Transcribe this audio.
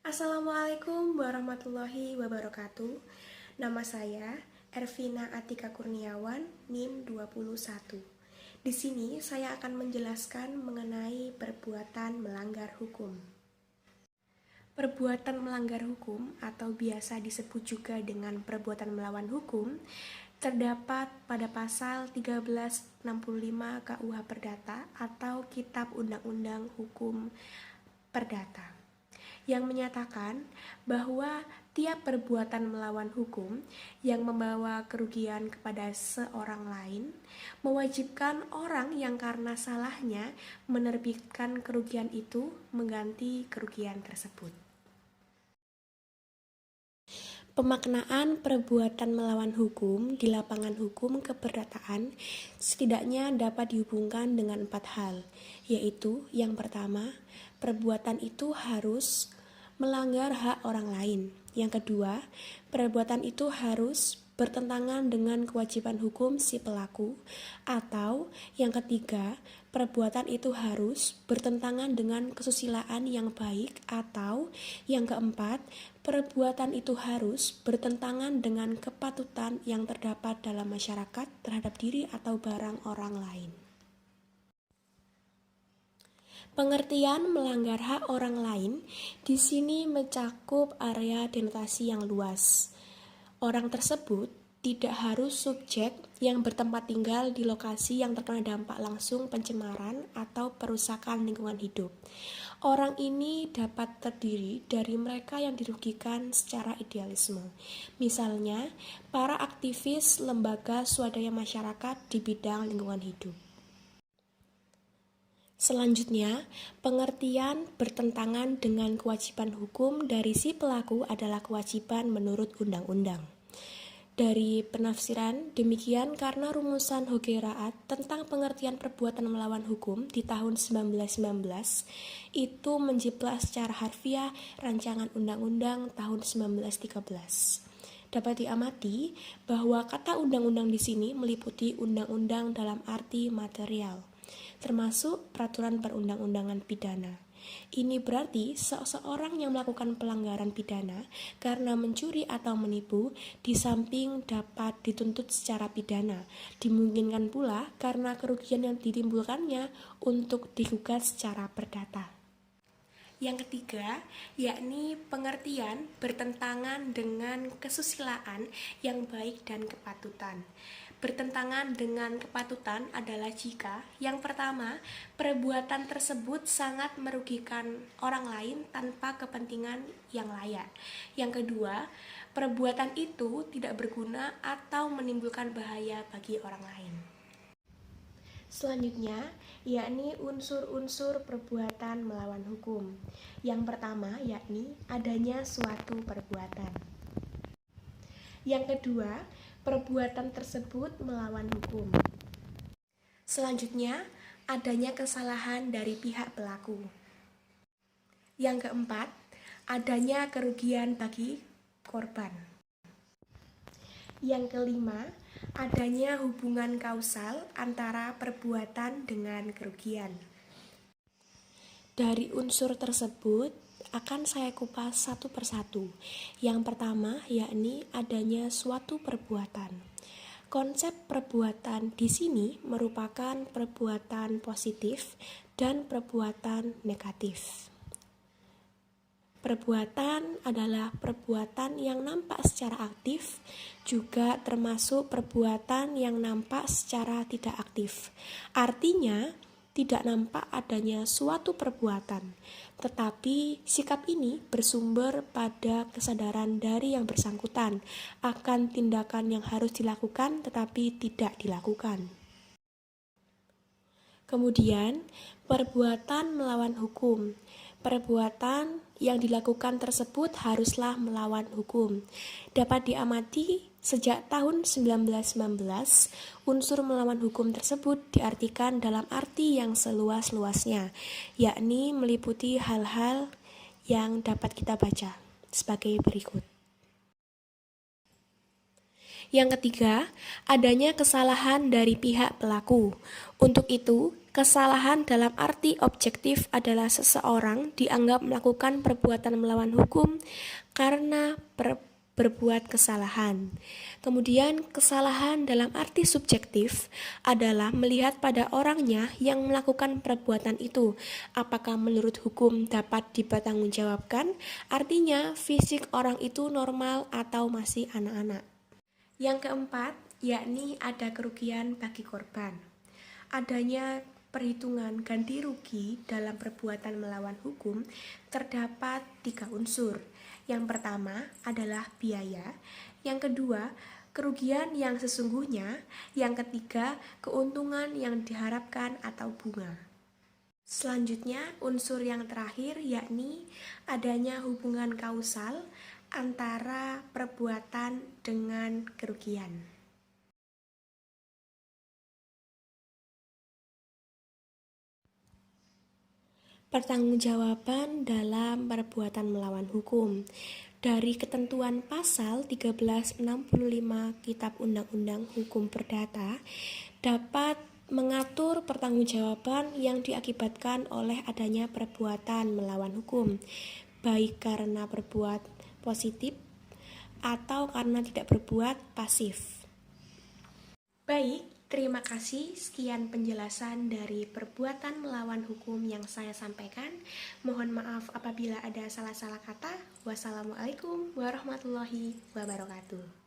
Assalamualaikum warahmatullahi wabarakatuh. Nama saya Ervina Atika Kurniawan, NIM 21. Di sini saya akan menjelaskan mengenai perbuatan melanggar hukum. Perbuatan melanggar hukum atau biasa disebut juga dengan perbuatan melawan hukum terdapat pada pasal 1365 KUH Perdata atau Kitab Undang-Undang Hukum Perdata, yang menyatakan bahwa tiap perbuatan melawan hukum yang membawa kerugian kepada seorang lain mewajibkan orang yang karena salahnya menerbitkan kerugian itu mengganti kerugian tersebut. Pemaknaan perbuatan melawan hukum di lapangan hukum keperdataan setidaknya dapat dihubungkan dengan 4 hal, yaitu yang pertama, perbuatan itu harus melanggar hak orang lain. Yang kedua, perbuatan itu harus bertentangan dengan kewajiban hukum si pelaku, atau yang ketiga, perbuatan itu harus bertentangan dengan kesusilaan yang baik, atau yang keempat, perbuatan itu harus bertentangan dengan kepatutan yang terdapat dalam masyarakat terhadap diri atau barang orang lain. Pengertian melanggar hak orang lain di sini mencakup area denotasi yang luas. Orang tersebut tidak harus subjek yang bertempat tinggal di lokasi yang terkena dampak langsung pencemaran atau perusakan lingkungan hidup. Orang ini dapat terdiri dari mereka yang dirugikan secara idealisme. Misalnya, para aktivis lembaga swadaya masyarakat di bidang lingkungan hidup. Selanjutnya, pengertian bertentangan dengan kewajiban hukum dari si pelaku adalah kewajiban menurut undang-undang. Dari penafsiran, demikian karena rumusan Hogeraat tentang pengertian perbuatan melawan hukum di tahun 1919 itu menjiplak secara harfiah rancangan undang-undang tahun 1913. Dapat diamati bahwa kata undang-undang di sini meliputi undang-undang dalam arti material, termasuk peraturan perundang-undangan pidana. Ini berarti seseorang yang melakukan pelanggaran pidana karena mencuri atau menipu di samping dapat dituntut secara pidana, dimungkinkan pula karena kerugian yang ditimbulkannya untuk digugat secara perdata. Yang ketiga, yakni pengertian bertentangan dengan kesusilaan yang baik dan kepatutan. Bertentangan dengan kepatutan adalah jika yang pertama, perbuatan tersebut sangat merugikan orang lain tanpa kepentingan yang layak. Yang kedua, perbuatan itu tidak berguna atau menimbulkan bahaya bagi orang lain. Selanjutnya, yakni unsur-unsur perbuatan melawan hukum. Yang pertama, yakni adanya suatu perbuatan. Yang kedua, perbuatan tersebut melawan hukum. Selanjutnya, adanya kesalahan dari pihak pelaku. Yang keempat, adanya kerugian bagi korban. Yang kelima, adanya hubungan kausal antara perbuatan dengan kerugian. Dari unsur tersebut akan saya kupas satu persatu. Yang pertama yakni adanya suatu perbuatan. Konsep perbuatan di sini merupakan perbuatan positif dan perbuatan negatif. Perbuatan adalah perbuatan yang nampak secara aktif, juga termasuk perbuatan yang nampak secara tidak aktif. Artinya, tidak nampak adanya suatu perbuatan, tetapi sikap ini bersumber pada kesadaran dari yang bersangkutan akan tindakan yang harus dilakukan tetapi tidak dilakukan. Kemudian, perbuatan melawan hukum. Perbuatan yang dilakukan tersebut haruslah melawan hukum. Dapat diamati sejak tahun 1919, unsur melawan hukum tersebut diartikan dalam arti yang seluas-luasnya, yakni meliputi hal-hal yang dapat kita baca sebagai berikut. Yang ketiga, adanya kesalahan dari pihak pelaku. Untuk itu, kesalahan dalam arti objektif adalah seseorang dianggap melakukan perbuatan melawan hukum karena berbuat kesalahan. Kemudian, kesalahan dalam arti subjektif adalah melihat pada orangnya yang melakukan perbuatan itu. Apakah menurut hukum dapat dipertanggungjawabkan? Artinya, fisik orang itu normal atau masih anak-anak. Yang keempat, yakni ada kerugian bagi korban. Adanya perhitungan ganti rugi dalam perbuatan melawan hukum terdapat 3 unsur. Yang pertama adalah biaya, yang kedua kerugian yang sesungguhnya, yang ketiga keuntungan yang diharapkan atau bunga. Selanjutnya, unsur yang terakhir yakni adanya hubungan kausal antara perbuatan dengan kerugian. Pertanggungjawaban dalam perbuatan melawan hukum. Dari ketentuan pasal 1365 Kitab Undang-Undang Hukum Perdata dapat mengatur pertanggungjawaban yang diakibatkan oleh adanya perbuatan melawan hukum, baik karena berbuat positif atau karena tidak berbuat pasif. Baik, terima kasih. Sekian penjelasan dari perbuatan melawan hukum yang saya sampaikan. Mohon maaf apabila ada salah-salah kata. Wassalamualaikum warahmatullahi wabarakatuh.